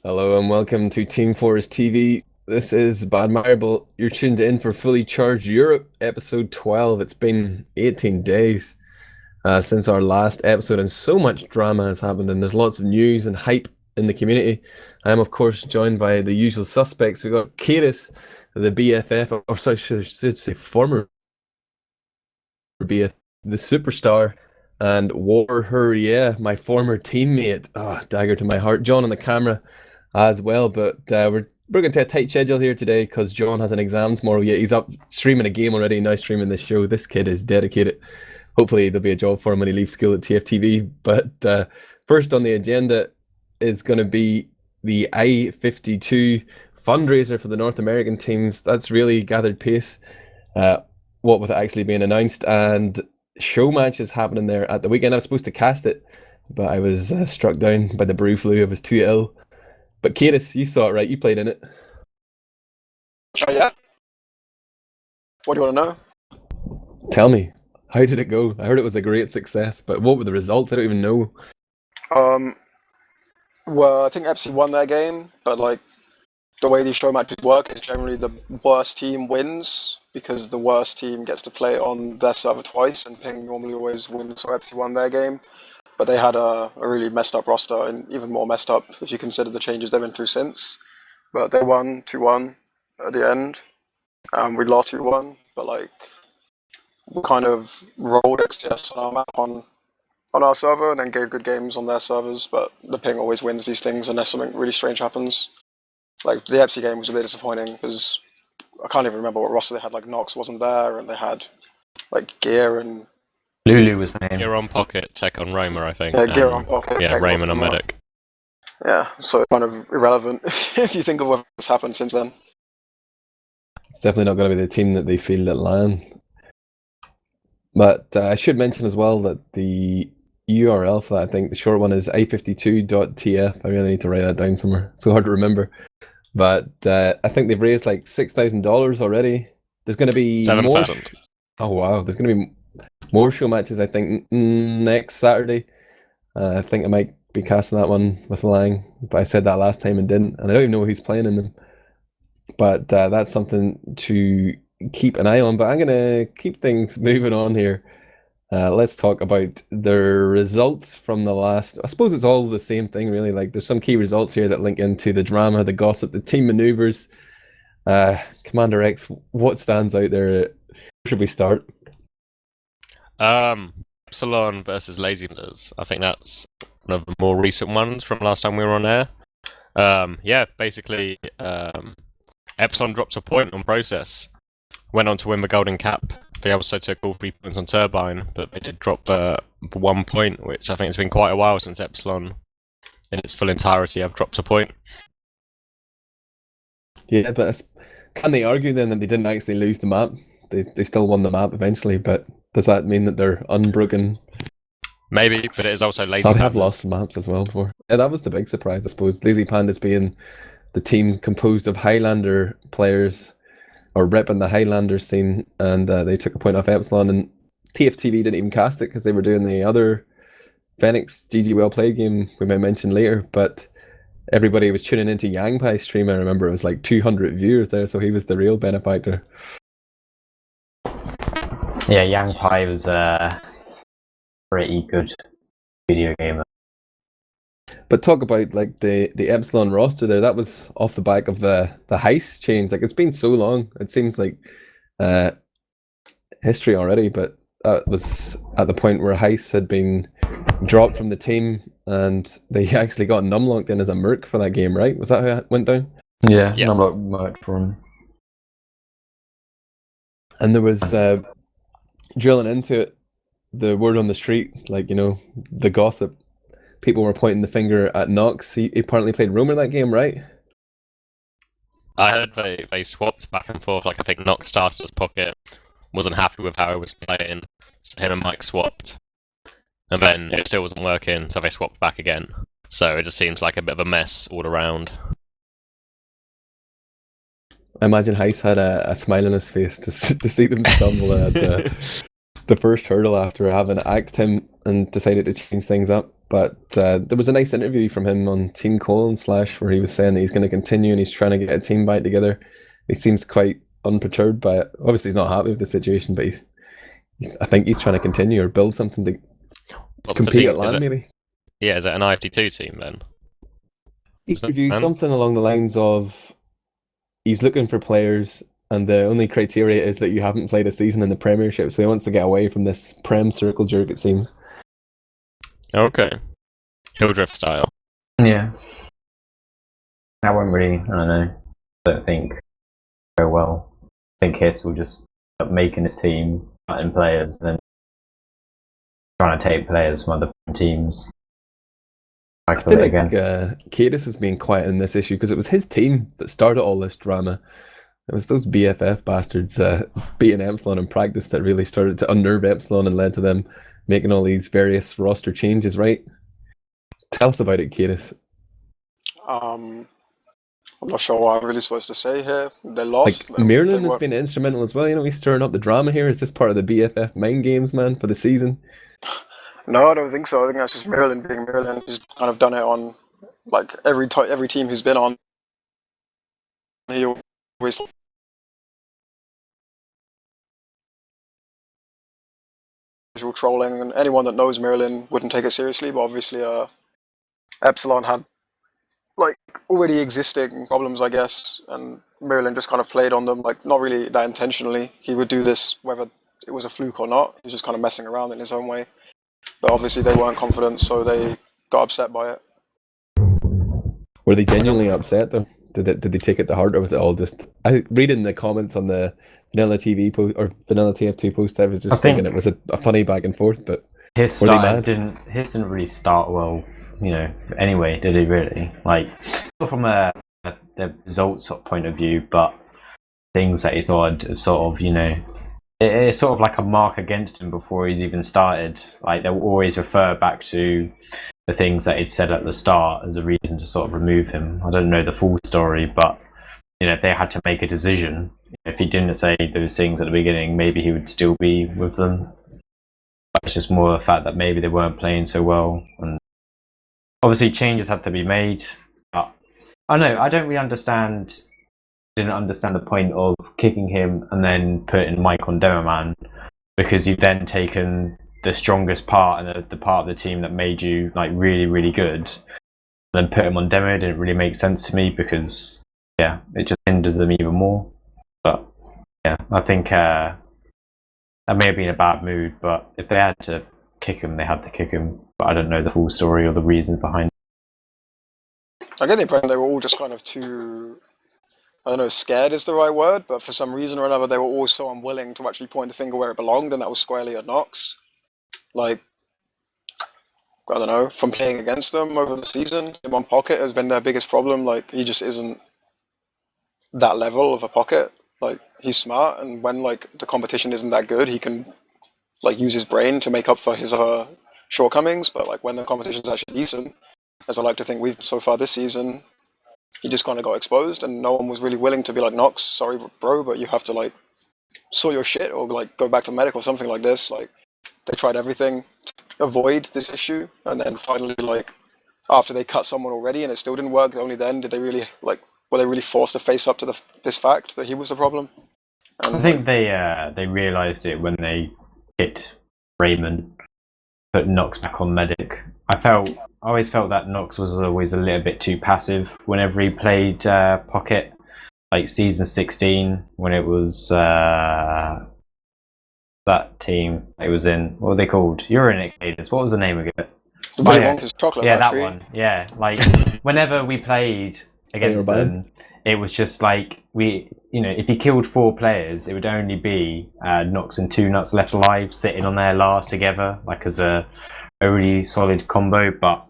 Hello and welcome to Team Fortress.tv. This is Admirable. You're tuned in for Fully Charged Europe, episode 12. It's been 18 days since our last episode, and so much drama has happened, and there's lots of news and hype in the community. I am, of course, joined by the usual suspects. We've got Kaidus, the BFF, or sorry, should say former BFF, the superstar, and WARHURYEAH, my former teammate. Oh, dagger to my heart. John on the camera as well, but we're going to a tight schedule here today because John has an exam tomorrow. Yeah, he's up streaming a game already, now streaming this show. This kid is dedicated. Hopefully there'll be a job for him when he leaves school at TFTV. But first on the agenda is going to be the I-52 fundraiser for the North American teams. That's really gathered pace, what with it actually being announced, and show matches happening there at the weekend. I was supposed to cast it, but I was struck down by the brew flu. I was too ill. But Kaidus, you saw it, right? You played in it. Yeah. What do you want to know? Tell me, how did it go? I heard it was a great success, but what were the results? I don't even know. Well, I think Epsilon won their game, but like the way these show matches work is generally the worst team wins because the worst team gets to play on their server twice, and Ping normally always wins, so Epsilon won their game. But they had a really messed up roster, and even more messed up if you consider the changes they've been through since. But they won 2-1 at the end. We lost 2-1, but like we kind of rolled XTS on our map on our server and then gave good games on their servers, but the Ping always wins these things unless something really strange happens. Like the Epsi game was a bit disappointing because I can't even remember what roster they had. Like Knox wasn't there, and they had like Gear and Lulu was named. Gear on Pocket, Tech on Roma, I think. Yeah, Gear on Pocket. Yeah, Tech Raymond on Medic. Yeah, so kind of irrelevant if you think of what's happened since then. It's definitely not going to be the team that they field at LAN. But I should mention as well that the URL for that, I think the short one is i52.tf. I really need to write that down somewhere. It's so hard to remember. But I think they've raised like $6,000 already. There's going to be 7,000. Oh wow, there's going to be more show matches, I think, next Saturday. I think I might be casting that one with Lang, but I said that last time and didn't, and I don't even know who's playing in them. But that's something to keep an eye on. But I'm going to keep things moving on here. Let's talk about the results from the last... I suppose it's all the same thing, really. Like, there's some key results here that link into the drama, the gossip, the team maneuvers. CommanderX, what stands out there? Where should we start? Epsilon versus Laziness. I think that's one of the more recent ones from last time we were on air. Yeah, basically, Epsilon dropped a point on Process. Went on to win the Golden Cap. They also took all 3 points on Turbine, but they did drop the 1 point, which I think it's been quite a while since Epsilon, in its full entirety, have dropped a point. Yeah, but can they argue then that they didn't actually lose the map? They still won the map eventually, but does that mean that they're unbroken? Maybe, but it is also Lazy They Pandas. have lost maps as well before. Yeah, that was the big surprise, I suppose. Lazy Pandas being the team composed of Highlander players, or repping the Highlander scene, and they took a point off Epsilon, and TFTV didn't even cast it because they were doing the other Fenix GG Well Played game we might mention later, but everybody was tuning into Yangpai's stream. I remember it was like 200 viewers there, so he was the real benefactor. Yeah, Yang Pai was a pretty good video gamer. But talk about like the Epsilon roster there. That was off the back of the heist change. Like, it's been so long. It seems like history already, but that was at the point where heist had been dropped from the team, and they actually got Numlocked in as a merc for that game, right? Was that how it went down? Yeah, Yeah. Numlocked merch for him. And there was drilling into it, the word on the street, like, you know, the gossip. People were pointing the finger at Knox. He apparently played Roamer that game, right? I heard they swapped back and forth. Like, I think Knox started as Pocket, wasn't happy with how he was playing, so him and Mike swapped. And then it still wasn't working, so they swapped back again. So it just seems like a bit of a mess all around. I imagine Heist had a smile on his face to see them stumble at the first hurdle after having axed him and decided to change things up. but there was a nice interview from him on Team Colon Slash where he was saying that he's going to continue and he's trying to get a team back together. He seems quite unperturbed by it. Obviously, he's not happy with the situation, but I think he's trying to continue or build something to compete at LAN, maybe. Yeah, is it an IFT2 team then? He reviewed something along the lines of he's looking for players and the only criteria is that you haven't played a season in the Premiership, so he wants to get away from this Prem circle jerk, it seems. Okay. Hildrift style. Yeah. That won't really, I don't know, I don't think very well. I think Hiss will just end up making his team, cutting players, and trying to take players from other teams. I feel like kaidus is being quiet in this issue because it was his team that started all this drama. It was those BFF bastards beating Epsilon in practice that really started to unnerve Epsilon and led to them making all these various roster changes, right? Tell us about it, kaidus. I'm not sure what I'm really supposed to say here. They lost. Like, Merlin has been instrumental as well. You know, he's stirring up the drama here. Is this part of the BFF mind games, man, for the season? No, I don't think so. I think that's just Merlin being Merlin. He's kind of done it on like every team he's been on. He always trolling, and anyone that knows Merlin wouldn't take it seriously. But obviously, Epsilon had like already existing problems, I guess, and Merlin just kind of played on them, like not really that intentionally. He would do this whether it was a fluke or not. He was just kind of messing around in his own way. But obviously they weren't confident, so they got upset by it. Were they genuinely upset though? Did they take it to heart, or was it all just? I read in the comments on the Vanilla TV post or Vanilla TF2 post. I was just thinking it was a funny back and forth, but his didn't really start well. You know, anyway, did he really? Like from the results point of view, but things that he thought sort of, you know, it's sort of like a mark against him before he's even started. Like they'll always refer back to the things that he'd said at the start as a reason to sort of remove him. I don't know the full story, but you know, if they had to make a decision, if he didn't say those things at the beginning, maybe he would still be with them. But it's just more the fact that maybe they weren't playing so well, and obviously changes had to be made. But I don't know, I don't really didn't understand the point of kicking him and then putting Mike on Demo Man, because you've then taken the strongest part and the part of the team that made you like really, really good, and then put him on Demo. It didn't really make sense to me because yeah, it just hinders them even more. But yeah, I think that may have been a bad mood, but if they had to kick him, they had to kick him. But I don't know the full story or the reasons behind it. I get the impression they were all just kind of too, I don't know, scared is the right word, but for some reason or another they were all so unwilling to actually point the finger where it belonged, and that was squarely at Knox. Like, I don't know, from playing against them over the season, him on Pocket has been their biggest problem. Like, he just isn't that level of a Pocket. Like, he's smart, and when like the competition isn't that good, he can like use his brain to make up for his shortcomings. But like when the competition's actually decent, as I like to think we've so far this season, he just kind of got exposed, and no one was really willing to be like, Knox, sorry bro, but you have to like sort your shit or like go back to medic or something like this. Like, they tried everything to avoid this issue, and then finally, like, after they cut someone already and it still didn't work, only then did they really like, were they really forced to face up to this fact that he was the problem? And, I think they realised it when they hit Raymond, put Knox back on medic. I always felt that Knox was always a little bit too passive whenever he played Pocket, like season 16 when it was that team it was in. What were they called? You were in it, kaidus. What was the name of it? the Wonka's chocolate factory. That one. Yeah, like whenever we played against them, it was just like if he killed 4 players, it would only be Knox and 2 nuts left alive, sitting on their last together, like as a really solid combo. But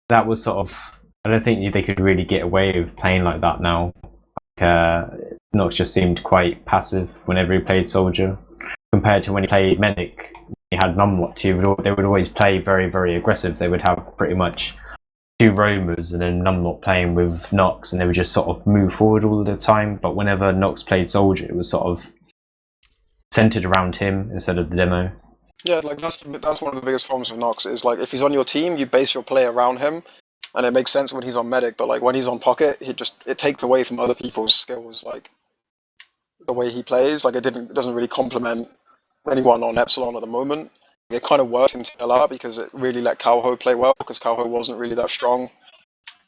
that was sort of, I don't think they could really get away with playing like that now. Knox just seemed quite passive whenever he played Soldier, compared to when he played Medic. He had Numlocked. They would always play very, very aggressive. They would have pretty much 2 roamers and then Numlocked playing with Knox, and they would just sort of move forward all the time. But whenever Knox played Soldier, it was sort of centered around him instead of the demo. Yeah, like that's one of the biggest problems with Knox is like if he's on your team, you base your play around him, and it makes sense when he's on medic. But like when he's on pocket, it takes away from other people's skills. Like the way he plays, like it doesn't really complement anyone on Epsilon at the moment. It kind of worked in TLR because it really let Calho play well because Calho wasn't really that strong.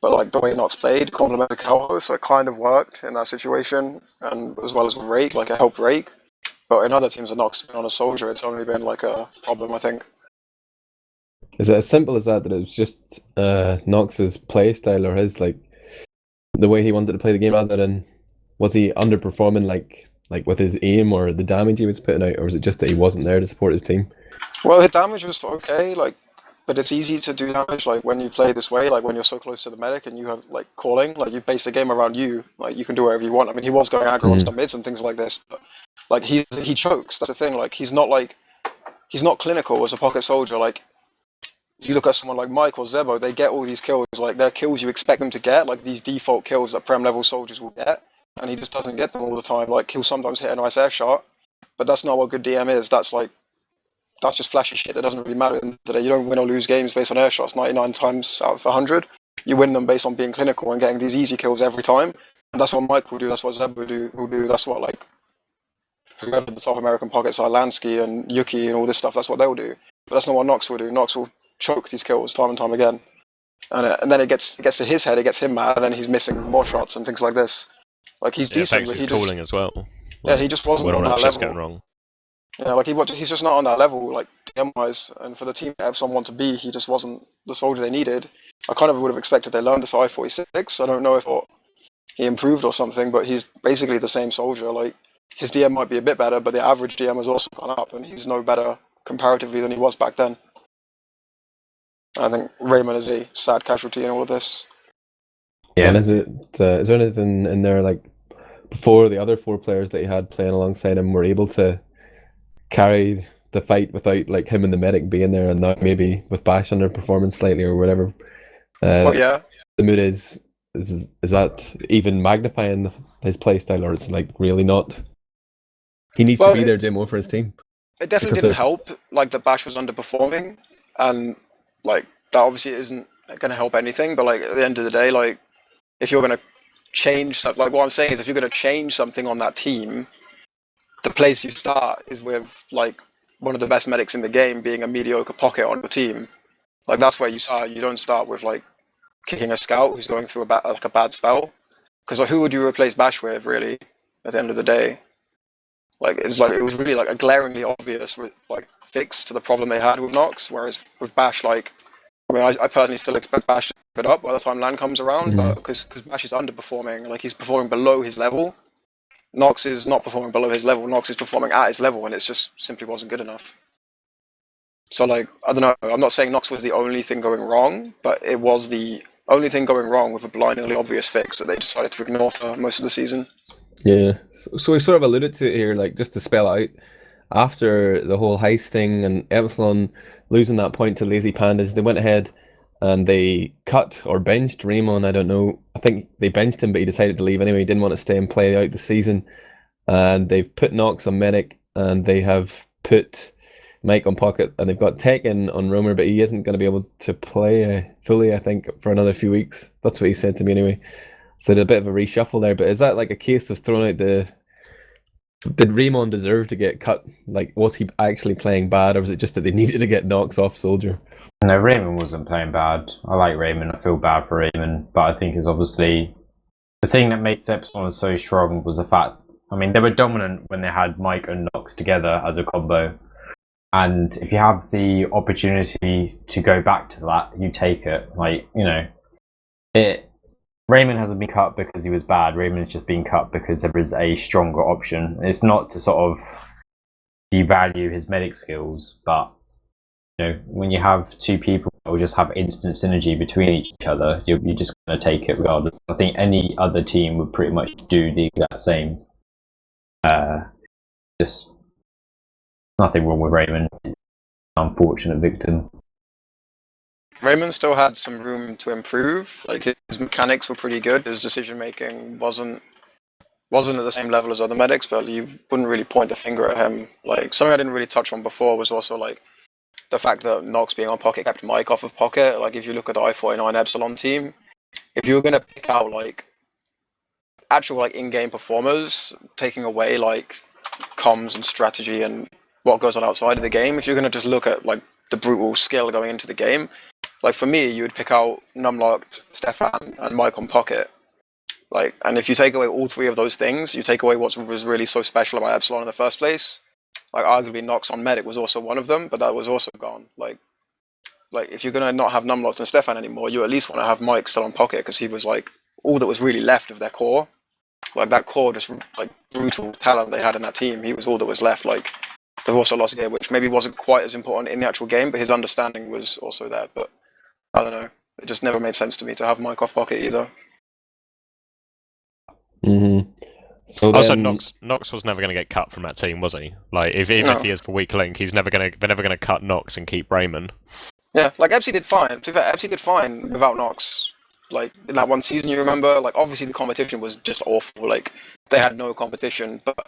But like the way Knox played complemented Calho, so it kind of worked in that situation, and as well as with Rake, like it helped Rake. But in other teams that Knox has been on a soldier, it's only been like a problem, I think. Is it as simple as that? That it was just Knox's play style or his like the way he wanted to play the game, rather than was he underperforming like with his aim or the damage he was putting out, or was it just that he wasn't there to support his team? Well, his damage was okay, like, but it's easy to do damage like when you play this way, like when you're so close to the medic and you have like calling, like you base the game around you, like you can do whatever you want. I mean, he was going aggro on some mids and things like this, but like he chokes. That's the thing. Like he's not clinical as a pocket soldier. Like you look at someone like Mike or Zebo, they get all these kills. Like they're kills you expect them to get, like these default kills that Prem level soldiers will get, and he just doesn't get them all the time. Like he'll sometimes hit a nice air shot, but that's not what good DM is. That's just flashy shit that doesn't really matter today. You don't win or lose games based on air shots 99 times out of 100. You win them based on being clinical and getting these easy kills every time. And that's what Mike will do, that's what Zeb will do, that's what like whoever the top American pockets are, Lansky and Yuki and all this stuff, that's what they'll do. But that's not what Knox will do. Knox will choke these kills time and time again. And then it gets to his head, it gets him mad, and then he's missing more shots and things like this. Like he's decent, but he's calling as well. Yeah, he just wasn't on that level. level. Going wrong. Yeah, like he's just not on that level, like DM-wise, and for the team that Epsilon want to be, he just wasn't the soldier they needed. I kind of would have expected they learned this I-46. I don't know if he improved or something, but he's basically the same soldier. Like his DM might be a bit better, but the average DM has also gone up, and he's no better comparatively than he was back then. I think Raymond is a sad casualty in all of this. Yeah. And is there anything in there like before the other 4 players that he had playing alongside him were able to carry the fight without like him and the medic being there, and now maybe with Bash underperforming slightly or whatever? Well, yeah. The mood is that even magnifying his playstyle, or it's like really not? He needs to be there doing more for his team. It definitely didn't help, like that Bash was underperforming, and like that obviously isn't going to help anything. But like at the end of the day, like if you're going to change something, like what I'm saying is, if you're going to change something on that team, the place you start is with like one of the best medics in the game being a mediocre pocket on your team. Like that's where you start. You don't start with like kicking a scout who's going through a bad spell. Because like, who would you replace Bash with, really? At the end of the day, like it was really like a glaringly obvious like fix to the problem they had with Knox. Whereas with Bash, like I mean, I personally still expect Bash to pick it up by the time LAN comes around, but because Bash is underperforming, like he's performing below his level. Knox is not performing below his level. Knox is performing at his level, and it just simply wasn't good enough. So, like, I don't know. I'm not saying Knox was the only thing going wrong, but it was the only thing going wrong with a blindingly obvious fix that they decided to ignore for most of the season. Yeah. So we've sort of alluded to it here, like just to spell it out. After the whole heist thing and Epsilon losing that point to Lazy Pandas, they went ahead and they cut or benched Raymond. I don't know. I think they benched him, but he decided to leave anyway. He didn't want to stay and play out the season. And they've put Knox on medic, and they have put Mike on pocket, and they've got Tekken on roamer, but he isn't going to be able to play fully, I think, for another few weeks. That's what he said to me anyway. So there's a bit of a reshuffle there. But is that like a case of throwing out the... Did Raymond deserve to get cut? Like, was he actually playing bad, or was it just that they needed to get Knox off soldier? No, Raymond wasn't playing bad. I like Raymond. I feel bad for Raymond, but I think it's obviously the thing that makes Epsilon so strong was the fact. I mean, they were dominant when they had Mike and Knox together as a combo, and if you have the opportunity to go back to that, you take it. Like, you know, Raymond hasn't been cut because he was bad. Raymond's just been cut because there is a stronger option. It's not to sort of devalue his medic skills, but you know, when you have 2 people that will just have instant synergy between each other, you're just going to take it regardless. I think any other team would pretty much do the exact same. Just nothing wrong with Raymond. Unfortunate victim. Raymond still had some room to improve. Like his mechanics were pretty good. His decision making wasn't wasn't at the same level as other medics, but you wouldn't really point the finger at him. Like, something I didn't really touch on before was also like the fact that Knox being on Pocket kept Mike off of Pocket. Like, if you look at the I-49 Epsilon team, if you were gonna pick out like actual like in-game performers, taking away like comms and strategy and what goes on outside of the game, if you're gonna just look at like the brutal skill going into the game, like for me, you would pick out Numlocked, Stefan, and Mike on Pocket. Like, and if you take away all three of those things, you take away what was really so special about Epsilon in the first place. Like, arguably, Knox on Medic was also one of them, but that was also gone. Like if you're gonna not have Numlocked and Stefan anymore, you at least want to have Mike still on Pocket, because he was like all that was really left of their core. Like, that core, just like brutal talent they had in that team, he was all that was left. Like, they've also lost a game, which maybe wasn't quite as important in the actual game, but his understanding was also there. But I don't know, it just never made sense to me to have Mike off Pocket either. So also, then, Knox was never going to get cut from that team, was he? Like, even if he is for weak link, they're never going to cut Knox and keep Raymond. Yeah, like Epsi did fine. To be fair, Epsi did fine without Knox. Like, in that one season, you remember, like, obviously the competition was just awful. Like, they had no competition, but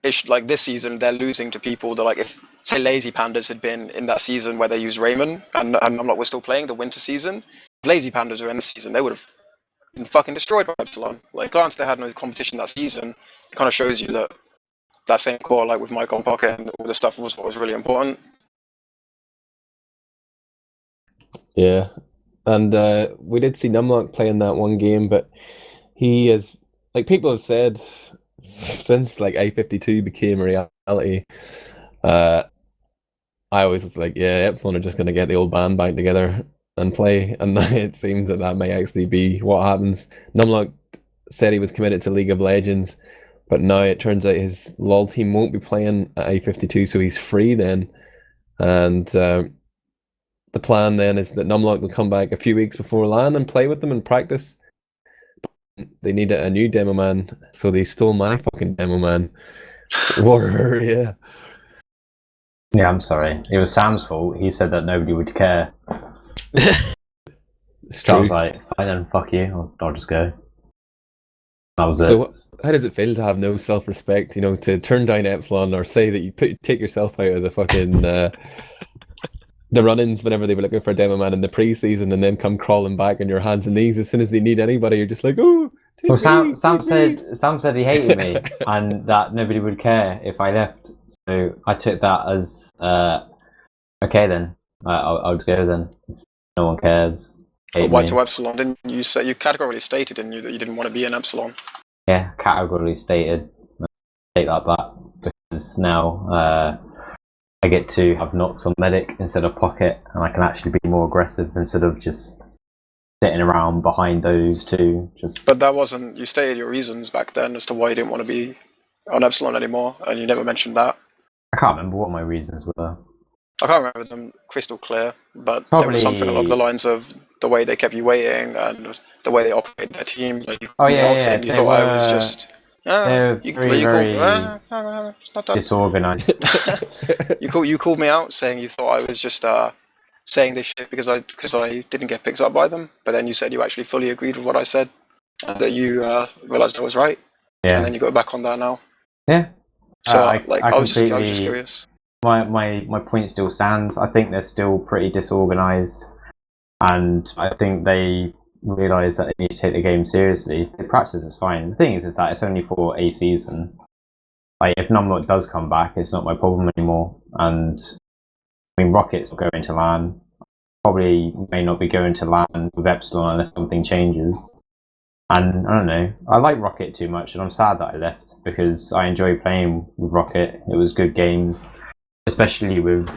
it's like this season they're losing to people that, like, if say Lazy Pandas had been in that season where they used Raymond and Numlock was still playing the winter season, if Lazy Pandas were in the season, they would have been fucking destroyed by Epsilon. Like, granted they had no competition that season, it kind of shows you that that same core, like with Mike on Pocket and all this stuff, was what was really important. yeah, and we did see Numlock play in that one game, but he is, like people have said, since like I-52 became a reality, I always was like, yeah, Epsilon are just going to get the old band back together and play, and it seems that might actually be what happens. Numlock said he was committed to League of Legends, but now it turns out his LoL team won't be playing at I-52, so he's free then. And the plan then is that Numlock will come back a few weeks before LAN and play with them and practice. They need a new demo man, so they stole my fucking demo man. WARHURYEAH. Yeah, I'm sorry. It was Sam's fault. He said that nobody would care. It's So I true. was like, fine then, fuck you. I'll just go. That was it. So how does it feel to have no self-respect, to turn down Epsilon or say that you take yourself out of the fucking the run-ins whenever they were looking for a demo man in the pre-season, and then come crawling back on your hands and knees as soon as they need anybody? You're just like, oh, Well, Sam take me. said he hated me and that nobody would care if I left. So I took that as okay then. I'll just go then. No one cares. But Hate why me. to Epsilon? Didn't you say, you categorically stated, didn't you, that you didn't want to be in Epsilon? Yeah, categorically stated. Take that back, because now I get to have Knox on Medic instead of Pocket, and I can actually be more aggressive instead of just sitting around behind those two. But that wasn't, you stated your reasons back then as to why you didn't want to be on Epsilon anymore, and you never mentioned that. I can't remember what my reasons were. I can't remember them crystal clear, but there Probably was something along the lines of the way they kept you waiting and the way they operated their team. Like, you Oh yeah, and you they thought I was were- just they're very it's not done. disorganized. You called me out saying you thought I was just saying this shit because I didn't get picked up by them, but then you said you actually fully agreed with what I said and that you realized I was right, Yeah, and then you go back on that now. yeah. So I was just completely- curious. My point still stands. I think they're still pretty disorganized, and I think they realise that they need to take the game seriously. The practice is fine. The thing is that it's only for a season. Like, if Numlock does come back, it's not my problem anymore. And I mean, Rocket's going to LAN. Probably may not be going to LAN with Epsilon unless something changes. And I don't know. I like Rocket too much, and I'm sad that I left because I enjoy playing with Rocket. It was good games. Especially with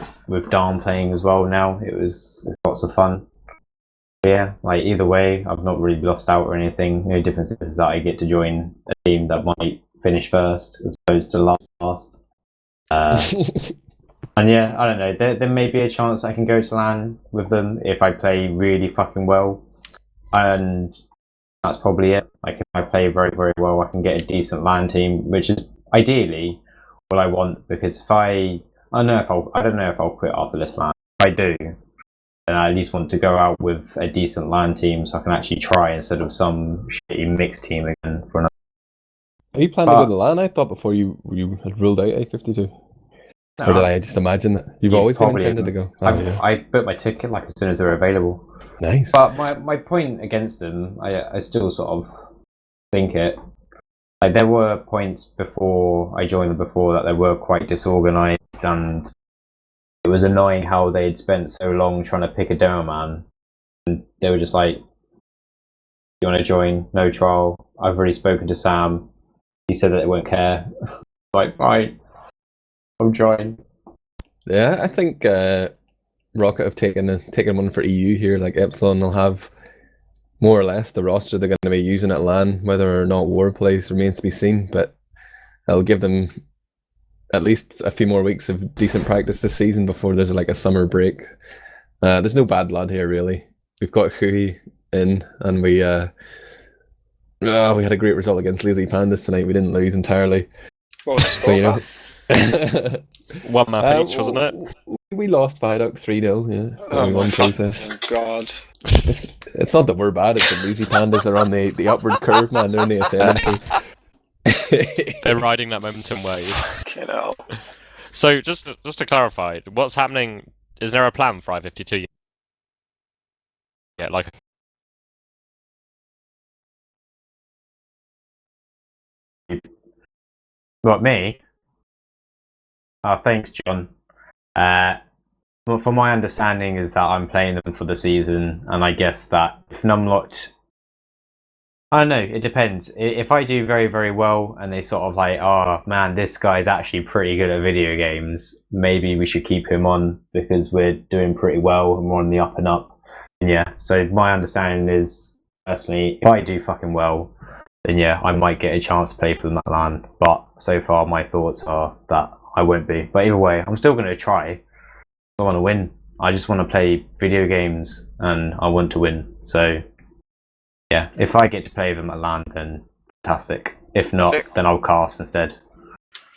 Darn playing as well now, it's lots of fun. But yeah, like either way, I've not really lost out or anything. The only difference is that I get to join a team that might finish first as opposed to last. And yeah, I don't know. There may be a chance I can go to LAN with them if I play really fucking well, and that's probably it. Like, if I play very, very well, I can get a decent LAN team, which is ideally what I want. Because if I don't know if I'll quit after this LAN. If I do, then I at least want to go out with a decent LAN team so I can actually try instead of some shitty mixed team again for another Are you planning to go to LAN? I thought before you had ruled out A52. Or did I just imagine that? You've always been intended to go? Oh, yeah. I booked my ticket like as soon as they were available. Nice. But my point against them, I still sort of think it. Like there were points before I joined them before that they were quite disorganized, and it was annoying how they'd spent so long trying to pick a demo man, and they were just like, "You want to join? No trial. I've already spoken to Sam. He said that they won't care." Like, fine, I'll join. Yeah, I think Rocket have taken one for EU here. Like Epsilon will have more or less the roster they're going to be using at LAN. Whether or not War plays remains to be seen, but it'll give them at least a few more weeks of decent practice this season before there's like a summer break. There's no bad blood here really. We've got Hui in, and we had a great result against Lazy Pandas tonight. We didn't lose entirely. So you know, one map each, wasn't it? We lost Viaduct 3-0, yeah. But we won process. God. It's not that we're bad, it's that Lazy Pandas are on the upward curve, man. They're in the ascendancy. They're riding that momentum wave. You know. So just to clarify, what's happening? Is there a plan for I-52? Yeah, like. What, me? Thanks, John. Well, from my understanding is that I'm playing them for the season, and I guess that if Numlocked, I don't know, it depends. If I do very, very well, and they sort of like, oh man, this guy's actually pretty good at video games, maybe we should keep him on because we're doing pretty well and we're on the up and up. And yeah, so my understanding is, personally, if I do fucking well, then yeah, I might get a chance to play for them at LAN. But so far, my thoughts are that I won't be. But either way, I'm still going to try. I want to win. I just want to play video games and I want to win. So yeah, if I get to play them at LAN, then fantastic. If not, then I'll cast instead.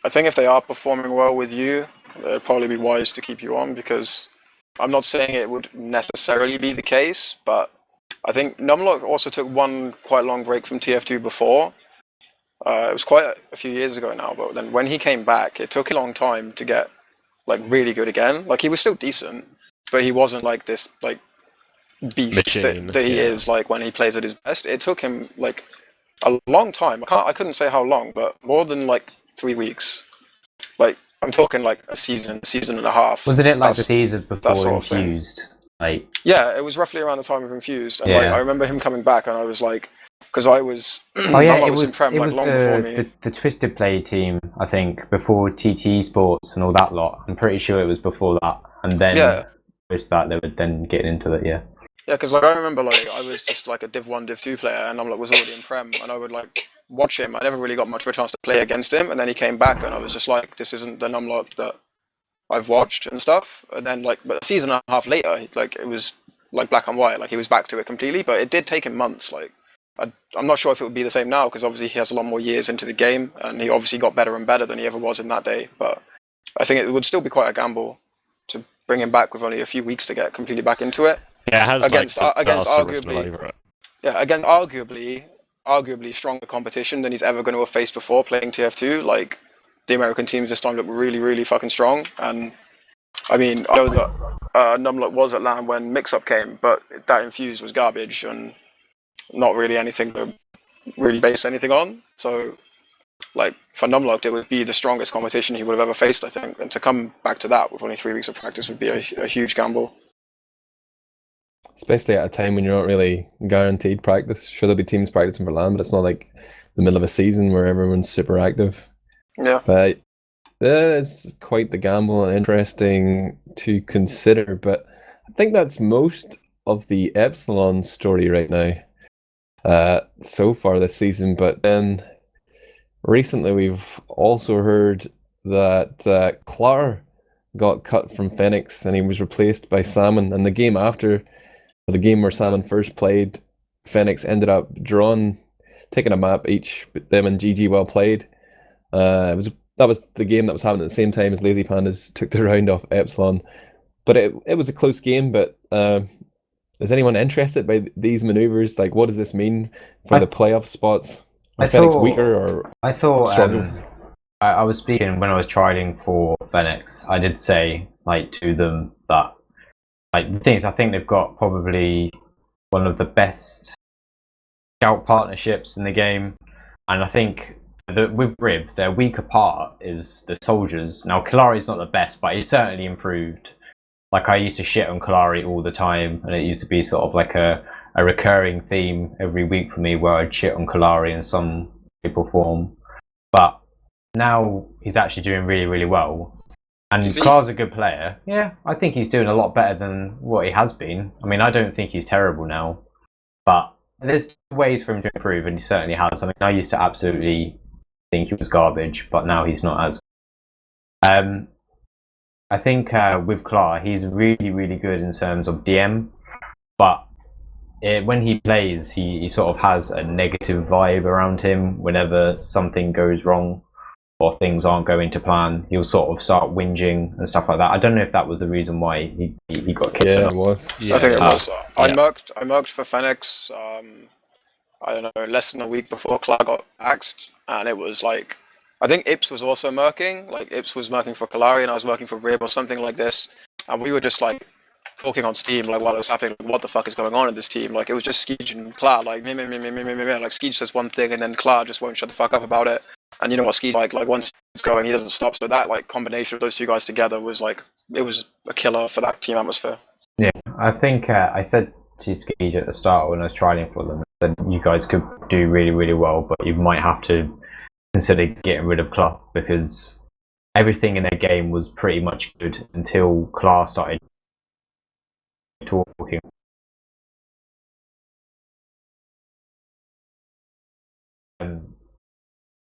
I think if they are performing well with you, it'd probably be wise to keep you on, because I'm not saying it would necessarily be the case, but I think Numlocked also took one quite long break from TF2 before. It was quite a few years ago now, but then when he came back, it took a long time to get like really good again. Like he was still decent, but he wasn't like this like beast that he is like when he plays at his best. It took him like a long time. I couldn't say how long, but more than like 3 weeks. Like I'm talking like a season and a half. Wasn't it like the season before Infused? Like yeah, it was roughly around the time of Infused, and like I remember him coming back, and I was like, because I was it was the Twisted Play team, I think, before TT Sports and all that lot. I'm pretty sure it was before that, and then with that they would then get into it. Yeah, because like I remember like I was just like a Div 1, Div 2 player, and Numlocked was already in Prem, and I would like watch him. I never really got much of a chance to play against him, and then he came back, and I was just like, this isn't the Numlocked that I've watched and stuff. And then like, but a season and a half later, like it was like black and white, like he was back to it completely. But it did take him months. Like I'm not sure if it would be the same now, because obviously he has a lot more years into the game, and he obviously got better and better than he ever was in that day. But I think it would still be quite a gamble to bring him back with only a few weeks to get completely back into it. Yeah, it has against arguably stronger competition than he's ever going to have faced before playing TF2. Like the American teams this time look really, really fucking strong. And I mean, I know that Numlocked was at LAN when Mix-Up came, but that Infused was garbage and not really anything to really base anything on. So, like, for Numlocked, it would be the strongest competition he would have ever faced, I think. And to come back to that with only 3 weeks of practice would be a huge gamble. Especially at a time when you're not really guaranteed practice. Sure, there'll be teams practicing for LAN, but it's not like the middle of a season where everyone's super active. Yeah. But it's quite the gamble and interesting to consider. But I think that's most of the Epsilon story right now. So far this season, but then recently we've also heard that Clar got cut from Fenix and he was replaced by Salmon, and the game after, the game where Salmon first played, Fenix ended up taking a map each, them and GG well played. That was the game that was happening at the same time as Lazy Pandas took the round off Epsilon, but it was a close game. But is anyone interested by these maneuvers? Like, what does this mean for the playoff spots? Fenix weaker or I thought stronger? I was speaking when I was trialing for Fenix. I did say like to them that like the thing is I think they've got probably one of the best scout partnerships in the game, and I think that with Rib, their weaker part is the soldiers. Now Kalari's not the best, but he's certainly improved. Like I used to shit on Kalari all the time, and it used to be sort of like a recurring theme every week for me where I'd shit on Kalari in some shape or form. But now he's actually doing really, really well. And Clar's a good player. Yeah, I think he's doing a lot better than what he has been. I mean, I don't think he's terrible now, but there's ways for him to improve, and he certainly has. I mean, I used to absolutely think he was garbage, but now he's not as. I think with Clar, he's really, really good in terms of DM, but when he plays, he sort of has a negative vibe around him. Whenever something goes wrong or things aren't going to plan, he'll sort of start whinging and stuff like that. I don't know if that was the reason why he got kicked. Yeah, it was. Yeah, I think it was. I merked for Fenix. I don't know, less than a week before Clar got axed, and it was like, I think Ips was also merking. Like Ips was merking for Kalari, and I was working for Rib or something like this, and we were just like talking on Steam like while it was happening. Like, what the fuck is going on in this team? Like it was just Skeege and Clar, like me. Like Skeege says one thing, and then Clar just won't shut the fuck up about it. And you know what Skeege like once it's going, he doesn't stop. So that like combination of those two guys together was like, it was a killer for that team atmosphere. Yeah, I think I said to Skeege at the start when I was trialing for them, I said you guys could do really, really well, but you might have to consider getting rid of Clar, because everything in their game was pretty much good until Clar started talking.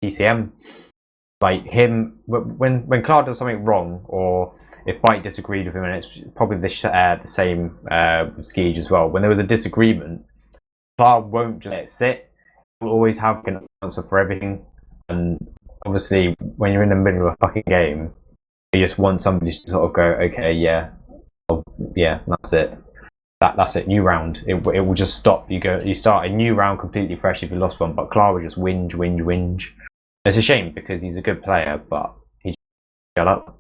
CCM, like him, when Clar does something wrong, or if Byte disagreed with him, and it's probably the same with Skeege as well. When there was a disagreement, Clar won't just let it sit. He'll always have an answer for everything. And obviously, when you're in the middle of a fucking game, you just want somebody to sort of go, okay, yeah, well, yeah, that's it. That's it. New round. It will just stop. You start a new round completely fresh if you lost one. But Clar will just whinge. It's a shame because he's a good player, but he just shut up.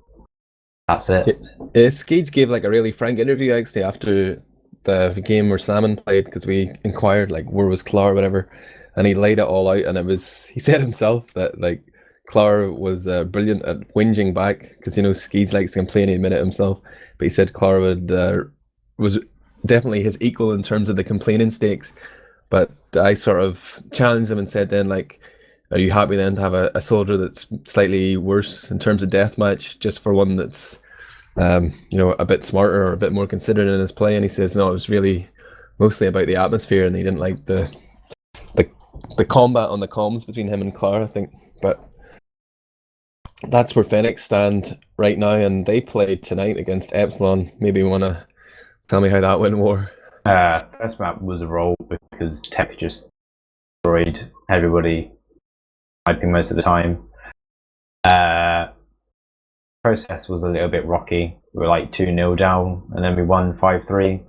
That's it. Skeege gave like a really frank interview actually after the game where Salmon played, because we inquired like where was Clar or whatever, and he laid it all out, and he said himself that like Clar was brilliant at whinging back, because you know Skeege likes to complain, he admitted himself, but he said Clar was definitely his equal in terms of the complaining stakes. But I sort of challenged him and said then like, are you happy then to have a soldier that's slightly worse in terms of deathmatch, just for one that's a bit smarter or a bit more considered in his play? And he says no, it was really mostly about the atmosphere, and he didn't like the combat on the comms between him and Clar, I think. But that's where Fenix stand right now, and they played tonight against Epsilon. Maybe you want to tell me how that went, War? First map was a roll because Tech just destroyed everybody, I think, most of the time. Process was a little bit rocky. We were like 2-0 down, and then we won 5-3.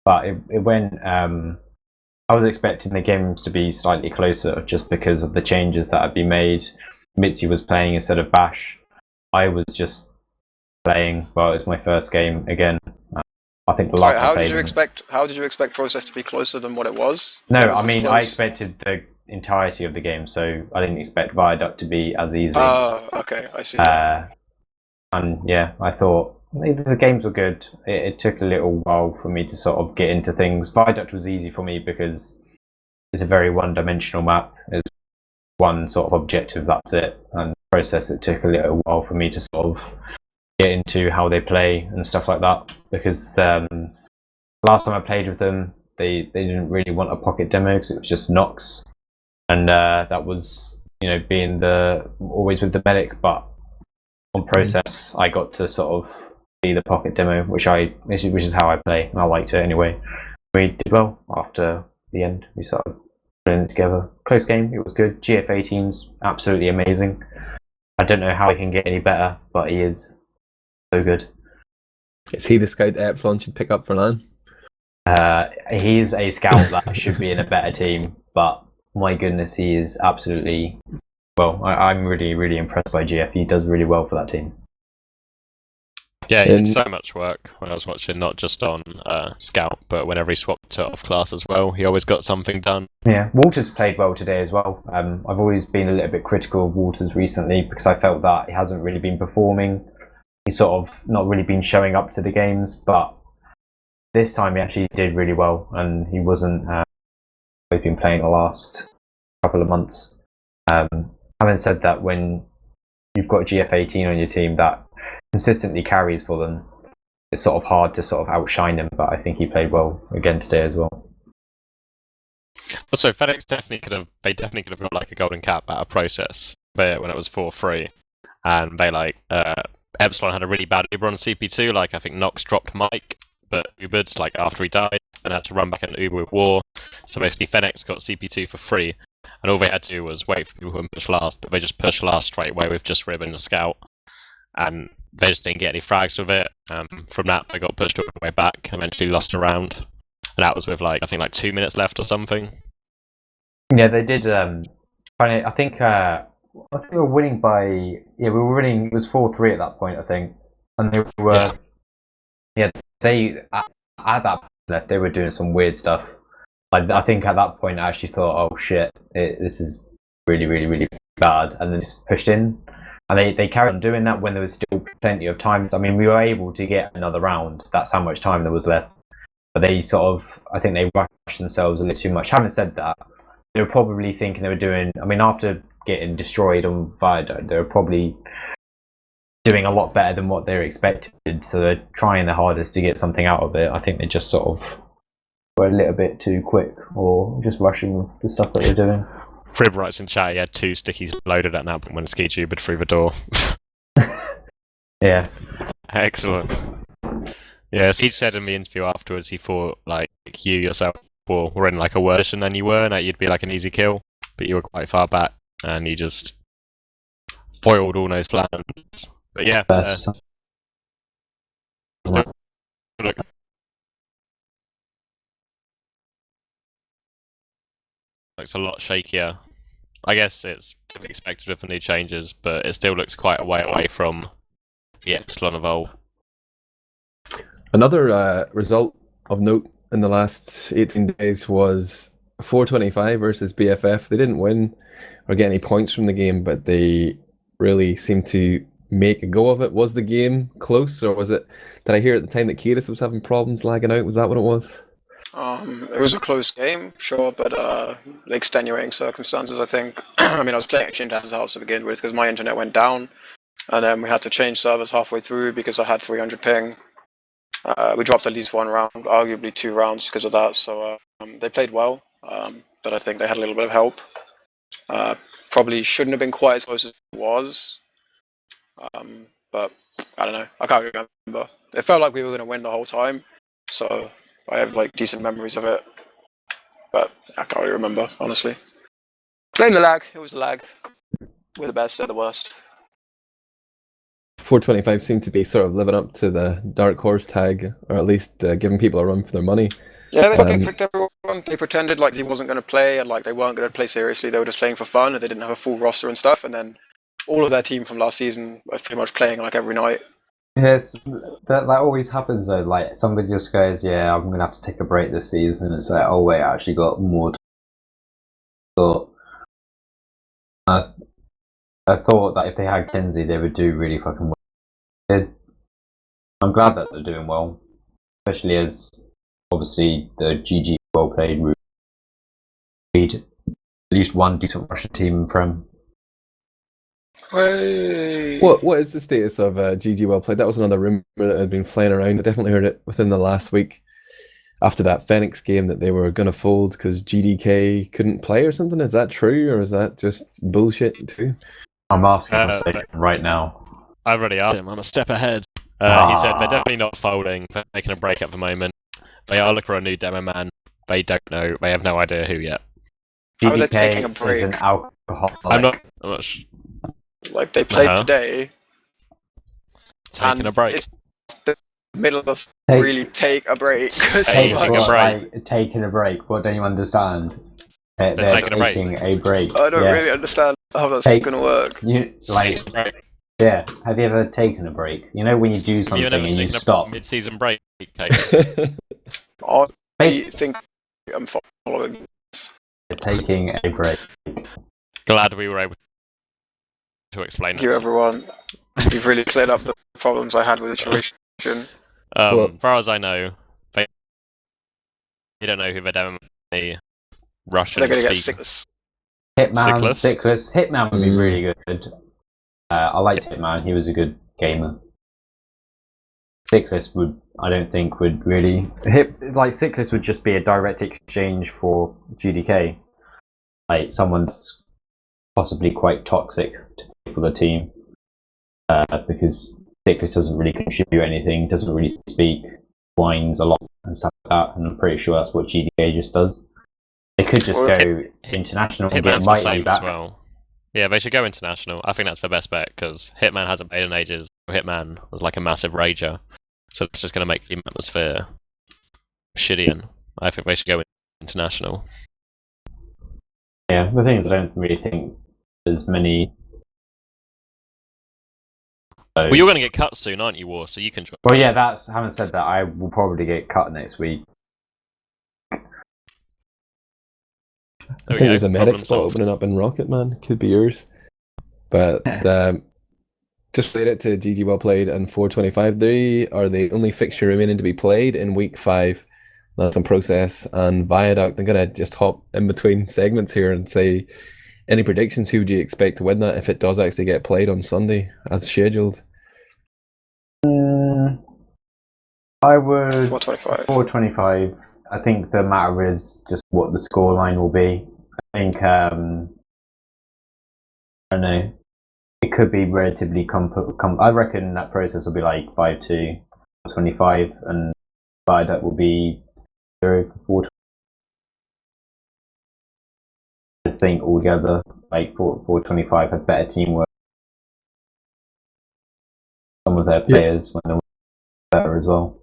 But it went. I was expecting the games to be slightly closer just because of the changes that had been made. Mitzi was playing instead of Bash. I was just playing. Well, it was my first game again. I think the last. How did you expect Process to be closer than what it was? No, I mean I expected the entirety of the game, so I didn't expect Viaduct to be as easy. Okay, I see. And yeah, I thought maybe the games were good. It took a little while for me to sort of get into things. Viaduct was easy for me because it's a very one-dimensional map. It's one sort of objective, that's it. And Process, it took a little while for me to sort of get into how they play and stuff like that, because last time I played with them, they didn't really want a pocket demo because it was just Knox, and that was being always with the medic. But on Process, I got to sort of be the pocket demo, which is how I play, and I liked it anyway. We did well after the end. We started putting it together. Close game, it was good. GF18's absolutely amazing. I don't know how he can get any better, but he is so good. Is he the scout that Epsilon should pick up for LAN? He's a scout that should be in a better team, but my goodness, he is absolutely well. I'm really, really impressed by GF. He does really well for that team. Yeah, he did so much work when I was watching, not just on Scout, but whenever he swapped to off class as well. He always got something done. Yeah, Walters played well today as well. I've always been a little bit critical of Walters recently because I felt that he hasn't really been performing. He's sort of not really been showing up to the games, but this time he actually did really well, and he wasn't. He's been playing the last couple of months. Having said that, when you've got GF18 on your team that consistently carries for them, it's sort of hard to sort of outshine him, but I think he played well again today as well. Also, Fenix definitely could have got like a golden cap out of process but when it was 4-3, and they Epsilon had a really bad Uber on CP2. Like I think Knox dropped Mike, but Ubered like after he died and had to run back an Uber with War. So basically, Fenix got CP2 for free, and all they had to do was wait for people and push last. But they just pushed last straight away with just Rib and the Scout, and they just didn't get any frags with it. From that, they got pushed all the way back, and eventually lost a round, and that was with I think 2 minutes left or something. Yeah, they did. I think we were winning by. Yeah, we were winning. It was 4-3 at that point, I think, and they were. Yeah, they at that point, they were doing some weird stuff. I think at that point I actually thought, oh shit, this is really, really, really bad, and then just pushed in. And they carried on doing that when there was still plenty of time. I mean, we were able to get another round. That's how much time there was left. But they I think they rushed themselves a little too much. Having said that, they were probably thinking they were doing, I mean, after getting destroyed on Viaduct, they were probably doing a lot better than what they were expected. So they're trying their hardest to get something out of it. I think they just sort of were a little bit too quick, or just rushing the stuff that they're doing. Crib writes in chat, he had 2 stickies loaded at that point when Ski Tubed through the door. Yeah. Excellent. Yeah, he said in the interview afterwards he thought you yourself were in a worse position than you were, and that you'd be an easy kill, but you were quite far back, and you just foiled all those plans. But yeah, looks a lot shakier. I guess it's to be expected with the new changes, but it still looks quite a way away from the Epsilon of old. Another result of note in the last 18 days was 425 versus BFF. They didn't win or get any points from the game, but they really seemed to make a go of it. Was the game close, or was it? Did I hear at the time that kaidus was having problems lagging out? Was that what it was? It was a close game, sure, but extenuating circumstances, I think. I mean, I was playing at Shintas's house to begin with because my internet went down, and then we had to change servers halfway through because I had 300 ping. We dropped at least 1 round, arguably 2 rounds because of that, so they played well, but I think they had a little bit of help. Probably shouldn't have been quite as close as it was, but I don't know, I can't remember. It felt like we were going to win the whole time, so I have decent memories of it, but I can't really remember, honestly. Blame the lag, it was the lag. We're the best, they're the worst. 425 seemed to be sort of living up to the Dark Horse tag, or at least giving people a run for their money. Yeah, they fucking pricked everyone. They pretended like he wasn't going to play, and they weren't going to play seriously. They were just playing for fun, and they didn't have a full roster and stuff, and then all of their team from last season was pretty much playing every night. Yes, that always happens though. Somebody just goes, "Yeah, I'm gonna have to take a break this season." And it's oh wait, I actually got more. I thought that if they had Kenzie, they would do really fucking well. I'm glad that they're doing well, especially as obviously the GG well played. We need at least one decent Russian team in Prem. Hey. What is the status of GG well played? That was another rumor that had been flying around. I definitely heard it within the last week after that Fenix game that they were going to fold because GDK couldn't play or something. Is that true, or is that just bullshit too? I'm asking right now. I've already asked him. I'm a step ahead. He said they're definitely not folding. They're taking a break at the moment. They are looking for a new demo man. They don't know. They have no idea who yet. How are they taking a break? Is an alcoholic. I'm not sure. They played today. Taking a break. It's the middle of really take a break. Taking a break. What don't you understand? They're taking a break. taking a break. I don't Yeah. really understand how that's Take- going to work. You like, yeah. Have you ever taken a break? You know when you do Have something you ever and you taken stop. a mid-season break, kaidus? I Bas- think I'm following. taking a break. Glad we were able to explain Thank you, that. everyone. You've really cleared up the problems I had with the situation. Well- As far as I know, you don't know who the Russian They're going to get speaker. sick. Sickless. Hitman would be Mm. really good. I liked Hitman. He was a good gamer. Sickless I don't think would really Sickless would just be a direct exchange for GDK. Like someone's possibly quite toxic for the team because Sickless doesn't really contribute anything, doesn't really speak, whines a lot and stuff like that. And I'm pretty sure that's what GDK just does. They could just go international and get Hitman's the Mighty same back. as well. Yeah, they should go international. I think that's the best bet because Hitman hasn't played in ages. Hitman was like a massive rager, so it's just going to make the atmosphere shitty. And I think they should go international. Yeah, the thing is, I don't really think there's many. So... Well, you're going to get cut soon, aren't you, War? So you can join. Well, yeah, having said that, I will probably get cut next week. I think there's a medic spot opening up in Rocket, man. Could be yours. But just related to GG Well Played and 425, they are the only fixture remaining to be played in week 5. That's in process and Viaduct. I'm going to just hop in between segments here and say, any predictions? Who would you expect to win that if it does actually get played on Sunday as scheduled? I would 425. 425. I think the matter is just what the scoreline will be. I think I don't know. It could be relatively I reckon that process will be like 5-2, 425, and Viaduct will be 0-4. I think altogether, like 425 have better teamwork. Some of their players when they're better as well.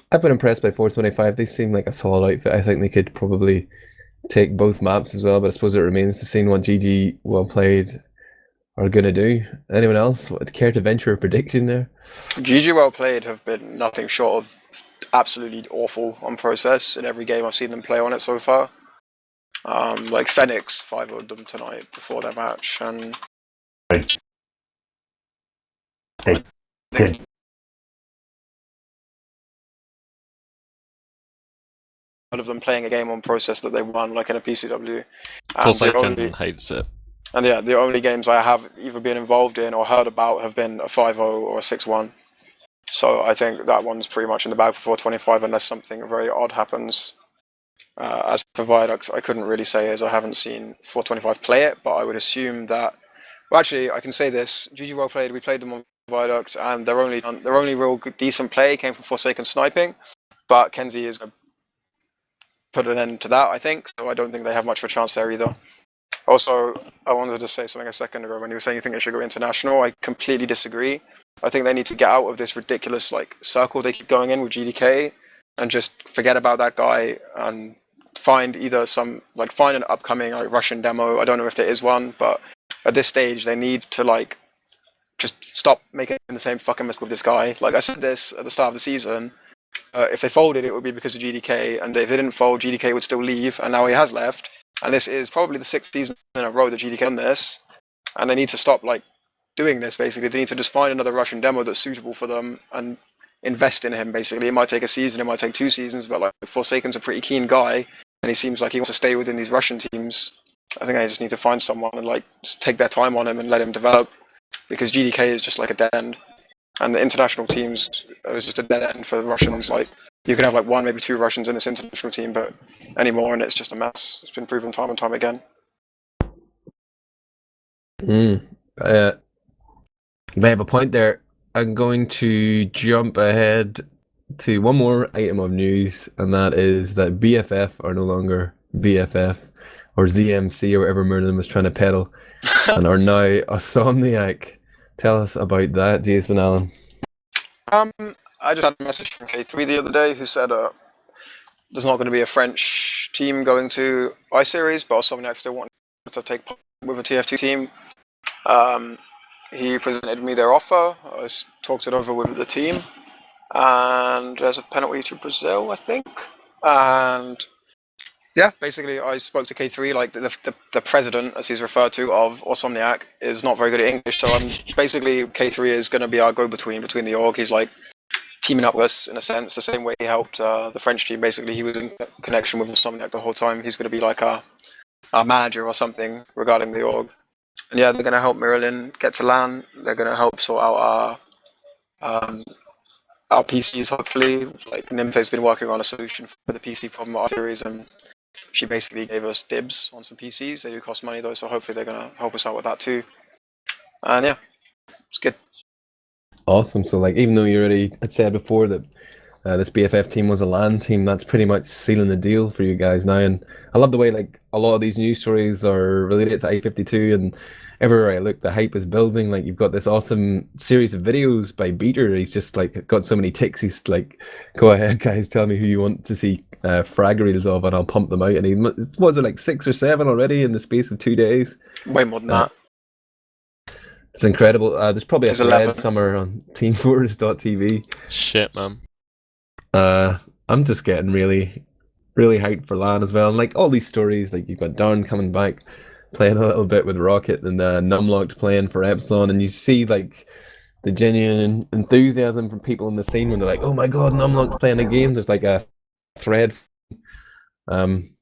I've been impressed by 425. They seem like a solid outfit. I think they could probably take both maps as well, but I suppose it remains to see what GG Well Played are going to do. Anyone else would care to venture a prediction there? GG Well Played have been nothing short of absolutely awful on process in every game I've seen them play on it so far. Like Fenix 5-0'd them tonight before their match, and They did. One of them playing a game on process that they won, like in a PCW. Forsaken hates it. And yeah, the only games I have either been involved in or heard about have been a 5-0 or a 6-1. So I think that one's pretty much in the bag for 425 unless something very odd happens. As for Viaduct, I couldn't really say as I haven't seen 425 play it, but I would assume that... Well, actually, I can say this. GG Well Played, we played them on Viaduct, and their only real good, decent play came from Forsaken sniping, but Kenzie is going to put an end to that, I think, so I don't think they have much of a chance there either. Also, I wanted to say something a second ago when you were saying you think it should go international. I completely disagree. I think they need to get out of this ridiculous circle they keep going in with GDK and just forget about that guy and find either find an upcoming Russian demo. I don't know if there is one, but at this stage they need to just stop making the same fucking mistake with this guy. Like I said this at the start of the season. If they folded, it would be because of GDK, and if they didn't fold, GDK would still leave, and now he has left. And this is probably the 6th season in a row that GDK done this, and they need to stop doing this. Basically, they need to just find another Russian demo that's suitable for them and invest in him. Basically, it might take a season, it might take 2 seasons, but Forsaken's a pretty keen guy, and he seems like he wants to stay within these Russian teams. I think I just need to find someone and just take their time on him and let him develop, because GDK is just like a dead end. And the international teams is just a dead end for the Russians. You can have 1, maybe 2 Russians in this international team, but anymore, and it's just a mess. It's been proven time and time again. You may have a point there. I'm going to jump ahead to one more item of news, and that is that BFF are no longer BFF or ZMC or whatever Merlin was trying to peddle, and are now Insomniac. Tell us about that, Jason Allen. I just had a message from K3 the other day who said there's not going to be a French team going to I-Series, but Somniac still want to take part with a TF2 team. He presented me their offer. I talked it over with the team, and there's a penalty to Brazil, I think. And yeah, basically, I spoke to K3, like the president, as he's referred to, of Somniac, is not very good at English. So I'm basically K3 is going to be our go-between between the org. He's like teaming up with us in a sense, the same way he helped the French team. Basically, he was in connection with Somniac the whole time. He's going to be like our manager or something regarding the org. And yeah, they're going to help Marilyn get to LAN. They're going to help sort out our PCs, hopefully. Like Nymphe's been working on a solution for the PC problem at series, and she basically gave us dibs on some PCs. They do cost money though, so hopefully they're going to help us out with that too. And yeah, it's good. Awesome. So like, even though you already had said before that this BFF team was a LAN team, that's pretty much sealing the deal for you guys now. And I love the way like a lot of these news stories are related to I-52, and everywhere I look, the hype is building. Like, you've got this awesome series of videos by Beater. He's just like got so many ticks. He's like, go ahead guys, tell me who you want to see frag reels of and I'll pump them out. And he was it like 6 or 7 already in the space of 2 days? Way more than that. It's incredible. There's probably a There's thread 11. somewhere on teamfortress.tv. Shit, man. I'm just getting really, really hyped for LAN as well. And like all these stories, like you've got Darn coming back, playing a little bit with Rocket, and Numlocked playing for Epsilon, and you see like the genuine enthusiasm from people in the scene when they're like, "Oh my god, Numlocked's playing a game." There's like a thread. I'm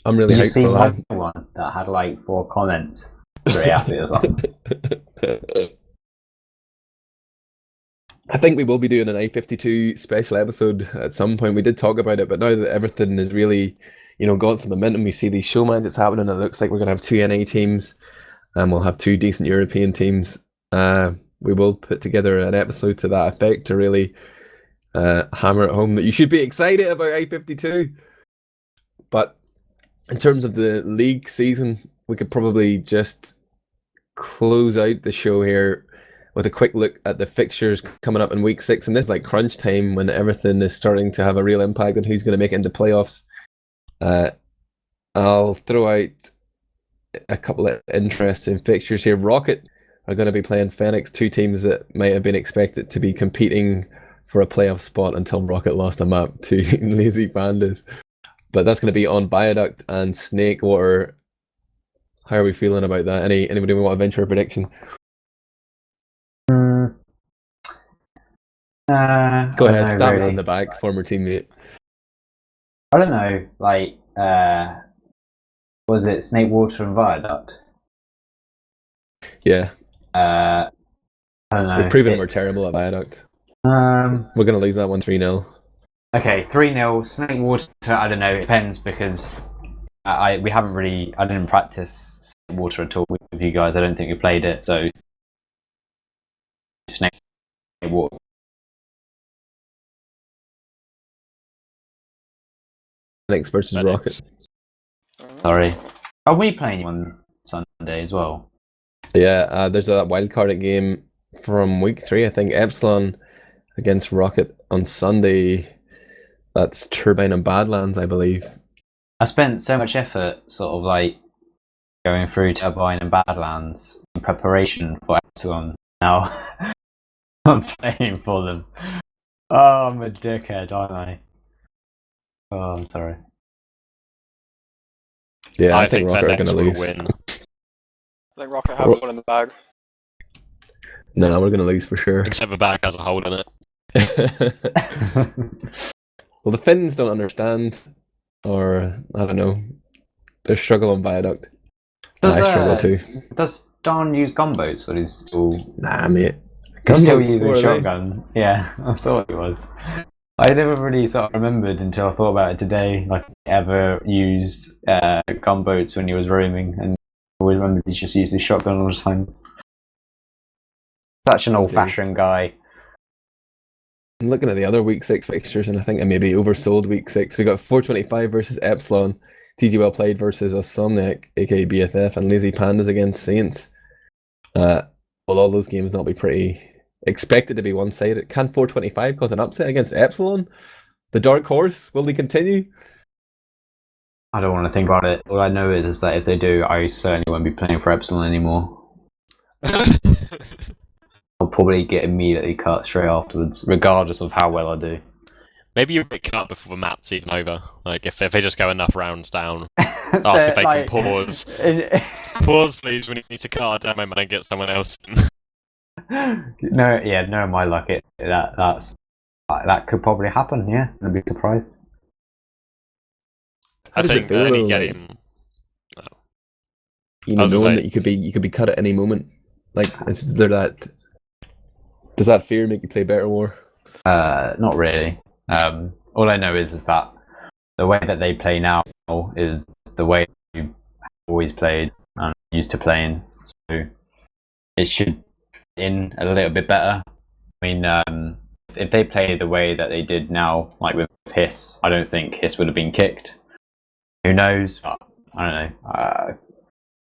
really Did you hyped see for my LAN. one that had like 4 comments? Very happy with that. I think we will be doing an I-52 special episode at some point. We did talk about it, but now that everything is really, got some momentum, we see these show matches happening. It looks like we're going to have 2 NA teams, and we'll have 2 decent European teams. We will put together an episode to that effect to really hammer it home that you should be excited about I-52. But in terms of the league season, we could probably just close out the show here with a quick look at the fixtures coming up in week 6, and this is like crunch time when everything is starting to have a real impact on who's going to make it into playoffs. I'll throw out a couple of interesting fixtures here. Rocket are going to be playing Fenix, 2 teams that might have been expected to be competing for a playoff spot until Rocket lost a map to Lazy Pandas. But that's going to be on Viaduct and Snakewater. How are we feeling about that? Anybody want to venture a prediction? Go ahead, stab us in the back, former teammate. I don't know, like, was it Snakewater and Viaduct? Yeah. I don't know. We're proving we're terrible at Viaduct. We're going to lose that one 3-0. Okay, 3-0. Snakewater, I don't know, it depends because I didn't practice Snakewater at all with you guys. I don't think we played it, so Snakewater. Fenix versus Fenix. Rocket. Sorry. Are we playing on Sunday as well? Yeah, there's a wildcard game from week 3, I think. Epsilon against Rocket on Sunday. That's Turbine and Badlands, I believe. I spent so much effort sort of like going through Turbine and Badlands in preparation for Epsilon. Now I'm playing for them. Oh, I'm a dickhead, aren't I? Oh, I'm sorry. Yeah, I think think Rocket are Fenix going to will lose. win. I think Rocket has one in the bag. No, we're going to lose for sure. Except the back has a hole in it. Well, the Finns don't understand, or I don't know. They struggle on Viaduct. I struggle too. Does Don use gunboats, or is he still? Nah, mate. He's still Gunboats, using what are they? shotgun. Yeah, I thought he was. I never really sort of remembered until I thought about it today. Like, he ever used gunboats when he was roaming, and I always remembered he just used his shotgun all the time. Such an old-fashioned guy. I'm looking at the other week 6 fixtures, and I think I maybe oversold week 6. We got 425 versus Epsilon, TG Well Played versus Insomniac, aka BFF, and Lazy Pandas against Saints. Will all those games not be pretty expected to be one-sided? Can 425 cause an upset against Epsilon? The dark horse? Will they continue? I don't want to think about it. All I know is that if they do, I certainly won't be playing for Epsilon anymore. I'll probably get immediately cut straight afterwards, regardless of how well I do. Maybe you get cut before the map's even over. Like, if they just go enough rounds down, ask if they can pause. Pause, please, we need to cut our demo man and get someone else in. No, my luck, that could probably happen, yeah. I'd be surprised. How I does think it feel, any though, game... you know, knowing that you could be cut at any moment? Like, is there that... Does that fear make you play better War? Not really. All I know is that the way that they play now is the way you always played and used to playing. So it should fit in a little bit better. I mean, if they play the way that they did now, like with Hiss, I don't think Hiss would have been kicked. Who knows? I don't know.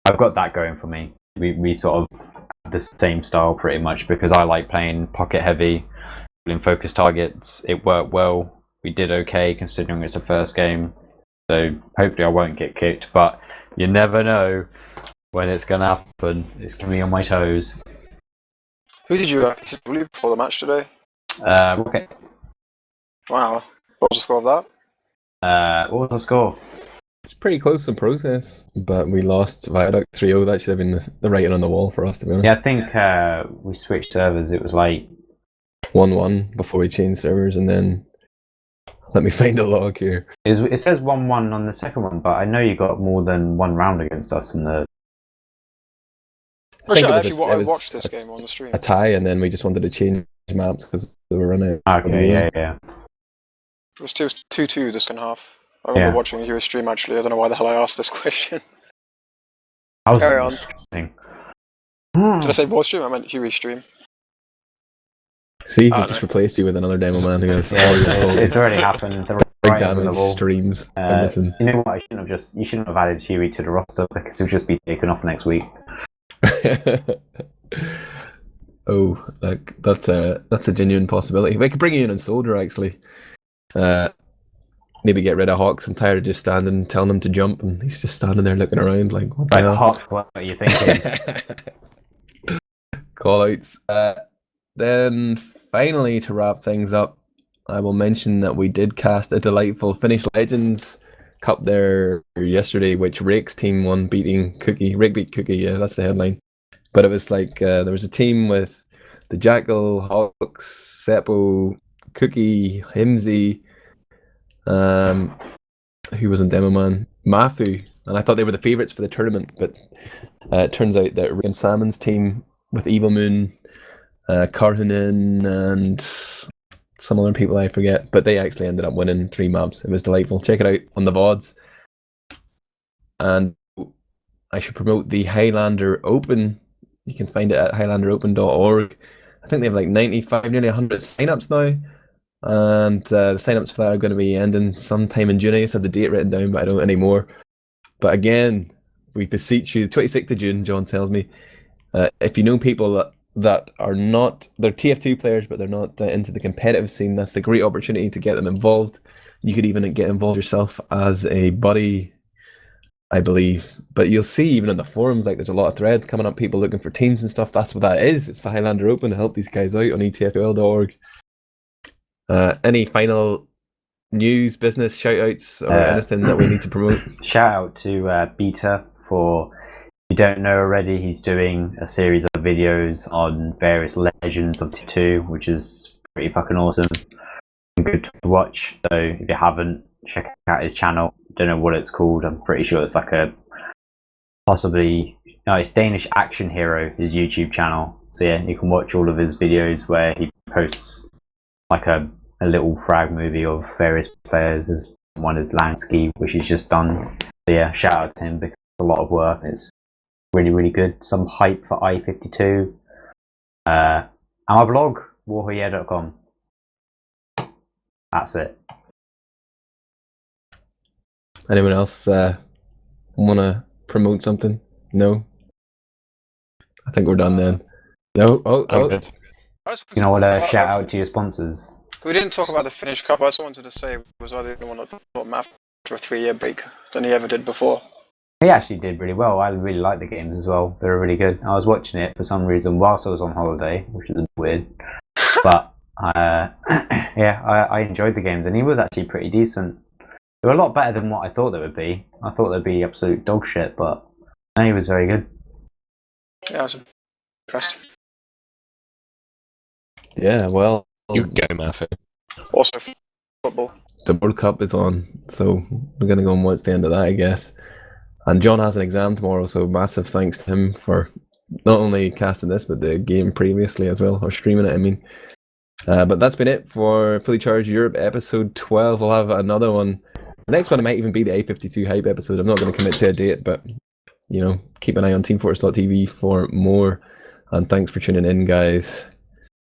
I've got that going for me. We sort of have the same style pretty much because I like playing pocket heavy, in focus targets. It worked well. We did okay considering it's the first game. So hopefully I won't get kicked, but you never know when it's going to happen. It's going to be on my toes. Who did you PCW before the match today? Okay. Wow. What was the score of that? What was the score? It's pretty close in process, but we lost Viaduct 3-0. That should have been the writing on the wall for us, to be honest. Yeah, I think we switched servers. It was like 1-1 before we changed servers, and then let me find a log here. It says 1-1 on the second one, but I know you got more than one round against us in the... I watched this game on the stream. A tie, and then we just wanted to change maps because they were running out. Okay, yeah. It was 2-2 the second half. I remember watching a Huey stream actually. I don't know why the hell I asked this question. Carry on. Did I say boy stream? I meant Huey stream. See, he just replaced you with another demo man who has it's already happened. The big damage streams. Everything. You know what? You shouldn't have added Huey to the roster because he'll just be taken off next week. Oh, like that's a genuine possibility. We could bring you in Soldier actually. Maybe get rid of Hawks. I'm tired of just standing and telling him to jump, and he's just standing there looking around like, what the hell? Hawk, what are you thinking? Call outs. Then finally, to wrap things up, I will mention that we did cast a delightful Finnish Legends Cup there yesterday, which Rake's team won, beating Cookie. Rake beat Cookie, yeah, that's the headline. But it was like, there was a team with the Jackal, Hawks, Seppo, Cookie, Himsy, who was in Demo Man? Mafu, and I thought they were the favourites for the tournament, but it turns out that Rick and Salmon's team with Evil Moon, Karhunen, and some other people I forget, but they actually ended up winning 3 maps. It was delightful. Check it out on the VODs. And I should promote the Highlander Open. You can find it at highlanderopen.org. I think they have like 95, nearly 100 signups now. And the signups for that are going to be ending sometime in June. I used to have the date written down, but I don't anymore. But again, we beseech you, 26th of June, John tells me, if you know people that are not, they're TF2 players, but they're not into the competitive scene, that's the great opportunity to get them involved. You could even get involved yourself as a buddy, I believe. But you'll see even in the forums, like there's a lot of threads coming up, people looking for teams and stuff. That's what that is. It's the Highlander Open to help these guys out on etfl.org. Any final news, business, shout outs, or anything that we need to promote? Shout out to Beta for, if you don't know already, he's doing a series of videos on various legends of T2, which is pretty fucking awesome and good to watch. So if you haven't, check out his channel. Don't know what it's called. I'm pretty sure it's like it's Danish Action Hero, his YouTube channel. So yeah, you can watch all of his videos where he posts like a little frag movie of various players. As one is Lansky, which he's just done. So yeah, shout out to him because it's a lot of work. It's really, really good. Some hype for I-52. And my blog, WARHURYEAH.com. That's it. Anyone else want to promote something? No? I think we're done then. No? Oh. You know what? Shout out to your sponsors. We didn't talk about the Finnish Cup. I just wanted to say, was I the only one that thought Matt for a 3-year break than he ever did before? He actually did really well. I really liked the games as well. They were really good. I was watching it for some reason whilst I was on holiday, which is a bit weird. But yeah, I enjoyed the games, and he was actually pretty decent. They were a lot better than what I thought they would be. I thought they'd be absolute dog shit, but no, he was very good. Yeah, I was impressed. Yeah, well, You go, Matthew. Also, football. the World Cup is on, so we're gonna go and watch the end of that, I guess. And John has an exam tomorrow, so massive thanks to him for not only casting this, but the game previously as well, or streaming it, I mean. But that's been it for Fully Charged Europe episode 12. We'll have another one. The next one might even be the A52 hype episode. I'm not going to commit to a date, but you know, keep an eye on teamfortress.tv for more. And thanks for tuning in, guys.